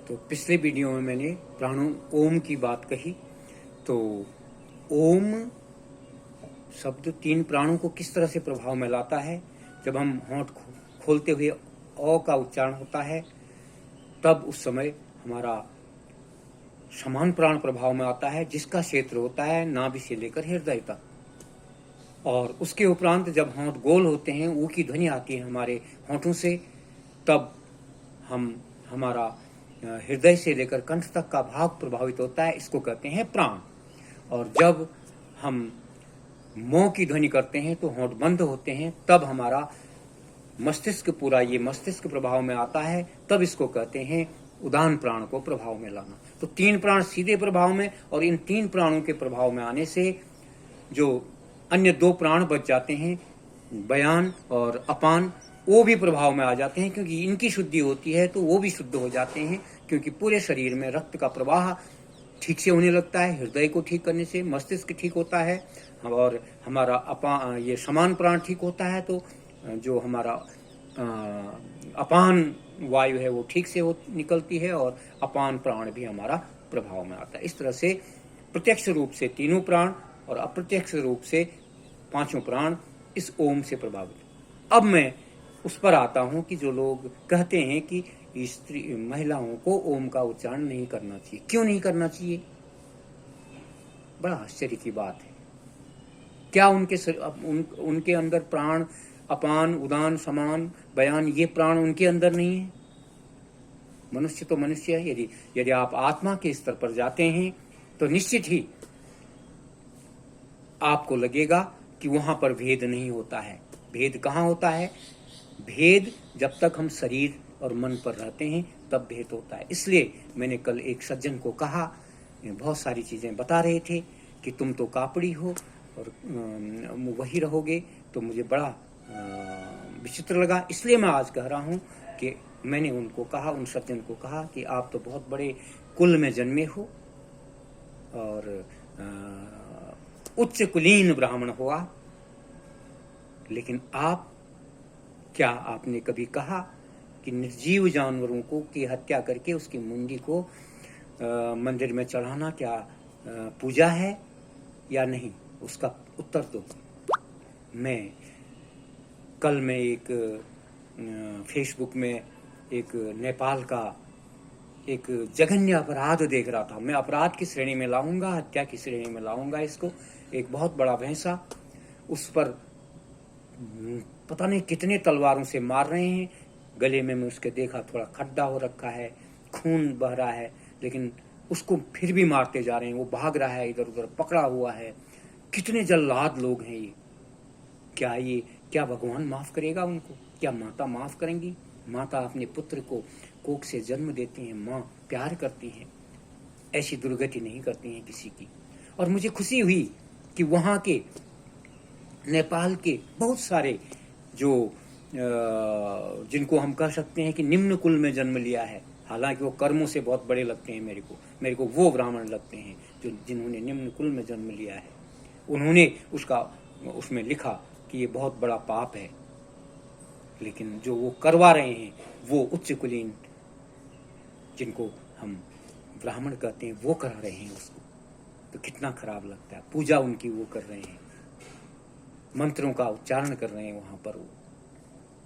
तो पिछले वीडियो में मैंने प्राणों ओम की बात कही। तो ओम शब्द 3 प्राणों को किस तरह से प्रभाव में लाता है। जब हम होंठ खोलते हुए ओ का उच्चारण होता है तब उस समय हमारा समान प्राण प्रभाव में आता है, जिसका क्षेत्र होता है नाभि से लेकर हृदय तक। और उसके उपरांत जब होंठ गोल होते हैं, ऊ की ध्वनि आती है हमारे होंठों से, तब हमारा हृदय से लेकर कंठ तक का भाग प्रभावित होता है। इसको कहते हैं प्राण। और जब हम मों की ध्वनि करते हैं तो होंठ बंद होते हैं, तब हमारा मस्तिष्क पूरा ये मस्तिष्क प्रभाव में आता है, तब इसको कहते हैं उदान प्राण को प्रभाव में लाना। तो 3 प्राण सीधे प्रभाव में, और इन 3 प्राणों के प्रभाव में आने से जो अन्य 2 प्राण बच जाते हैं, बयान और अपान, वो भी प्रभाव में आ जाते हैं, क्योंकि इनकी शुद्धि होती है तो वो भी शुद्ध हो जाते हैं। क्योंकि पूरे शरीर में रक्त का प्रवाह ठीक से होने लगता है। हृदय को ठीक करने से मस्तिष्क ठीक होता है और हमारा ये समान प्राण ठीक होता है, तो जो हमारा अपान वायु है वो ठीक से निकलती है और अपान प्राण भी हमारा प्रभाव में आता है। इस तरह से प्रत्यक्ष रूप से 3 प्राण और अप्रत्यक्ष रूप से 5 प्राण इस ओम से प्रभावित। अब मैं उस पर आता हूं कि जो लोग कहते हैं कि महिलाओं को ओम का उच्चारण नहीं करना चाहिए। क्यों नहीं करना चाहिए? बड़ा आश्चर्य की बात है। क्या उनके अंदर प्राण अपान, उदान, समान, बयान, ये प्राण उनके अंदर नहीं है? मनुष्य तो मनुष्य है। यदि आप आत्मा के स्तर पर जाते हैं तो निश्चित ही आपको लगेगा कि वहां पर भेद नहीं होता है। भेद कहाँ होता है? भेद जब तक हम शरीर और मन पर रहते हैं तब भेद होता है। इसलिए मैंने कल एक सज्जन को कहा, बहुत सारी चीजें बता रहे थे कि तुम तो कापड़ी हो और वही रहोगे, तो मुझे बड़ा विचित्र लगा। इसलिए मैं आज कह रहा हूं कि मैंने उनको कहा, उन सज्जन को कहा कि आप तो बहुत बड़े कुल में जन्मे हो और उच्च कुलीन ब्राह्मण हुआ, लेकिन क्या आपने कभी कहा कि निर्जीव जानवरों को की हत्या करके उसकी मुंडी को मंदिर में चढ़ाना क्या पूजा है या नहीं? उसका उत्तर दो। कल मैं एक फेसबुक में एक नेपाल का एक जघन्य अपराध देख रहा था। मैं अपराध की श्रेणी में लाऊंगा, हत्या की श्रेणी में लाऊंगा इसको। एक बहुत बड़ा भैंसा, उस पर पता नहीं कितने तलवारों से मार रहे हैं। गले में मैं उसके देखा थोड़ा खड्डा हो रखा है, खून बह रहा है, लेकिन उसको फिर भी मारते जा रहे हैं। वो भाग रहा है, इधर उधर पकड़ा हुआ है। कितने जल्लाद लोग हैं ये। क्या भगवान माफ करेगा उनको? क्या माता माफ करेंगी? माता अपने पुत्र को कोख से जन्म देती हैं, माँ प्यार करती हैं, ऐसी दुर्गति नहीं करती हैं किसी की। और मुझे खुशी हुई कि वहां के नेपाल के बहुत सारे जो जिनको हम कह सकते हैं कि निम्न कुल में जन्म लिया है, हालांकि वो कर्मों से बहुत बड़े लगते हैं मेरे को वो ब्राह्मण लगते हैं जिन्होंने निम्न कुल में जन्म लिया है। उन्होंने उसमें लिखा कि ये बहुत बड़ा पाप है, लेकिन जो वो करवा रहे हैं वो उच्च कुलीन जिनको हम ब्राह्मण कहते हैं वो करा रहे हैं उसको। तो कितना खराब लगता है। पूजा उनकी वो कर रहे हैं, मंत्रों का उच्चारण कर रहे हैं वहां पर वो।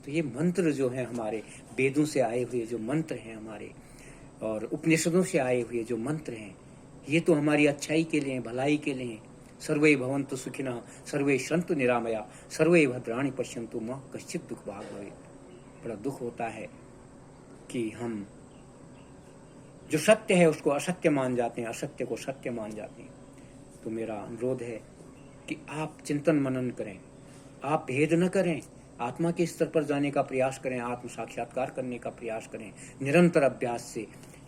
तो ये मंत्र जो है हमारे वेदों से आए हुए जो मंत्र हैं हमारे, और उपनिषदों से आए हुए जो मंत्र हैं, ये तो हमारी अच्छाई के लिए, भलाई के लिए। सर्वे भवन्तु सुखिनः, सर्वे सन्तु निरामया, सर्वे भद्राणि पश्यन्तु मा कश्चित् दुःख भाग् भवेत्। बड़ा दुख होता है कि हम जो सत्य है उसको असत्य मान जाते हैं, असत्य को सत्य मान जाते हैं। तो मेरा अनुरोध है कि आप चिंतन मनन करें, आप भेद न करें, आत्मा के स्तर पर जाने का प्रयास करें, आत्म साक्षात्कार करने का प्रयास करें। निरंतर अभ्यास से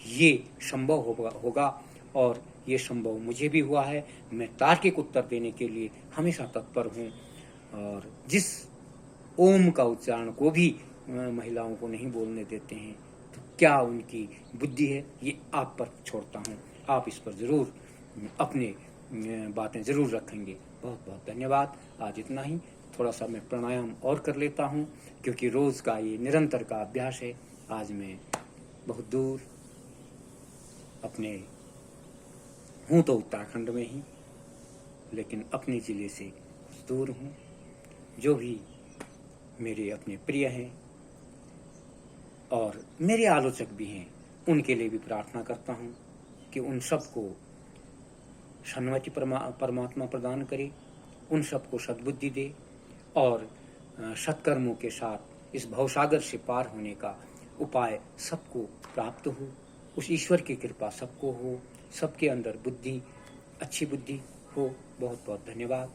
ये संभव होगा और ये संभव मुझे भी हुआ है। मैं तार्किक उत्तर देने के लिए हमेशा तत्पर हूँ। और जिस ओम का उच्चारण को भी महिलाओं को नहीं बोलने देते हैं, तो क्या उनकी बुद्धि है, ये आप पर छोड़ता हूँ। आप इस पर जरूर अपने बातें जरूर रखेंगे। बहुत बहुत धन्यवाद। आज इतना ही। थोड़ा सा मैं प्राणायाम और कर लेता हूँ, क्योंकि रोज का ये निरंतर का अभ्यास है। आज मैं बहुत दूर अपने हूँ तो उत्तराखंड में ही, लेकिन अपने ज़िले से कुछ दूर हूँ। जो भी मेरे अपने प्रिय हैं और मेरे आलोचक भी हैं, उनके लिए भी प्रार्थना करता हूँ कि उन सबको सन्मति परमात्मा प्रदान करे, उन सबको सद्बुद्धि दे और सत्कर्मों के साथ इस भवसागर से पार होने का उपाय सबको प्राप्त हो। उस ईश्वर की कृपा सबको हो, सबके अंदर बुद्धि, अच्छी बुद्धि हो। बहुत बहुत धन्यवाद।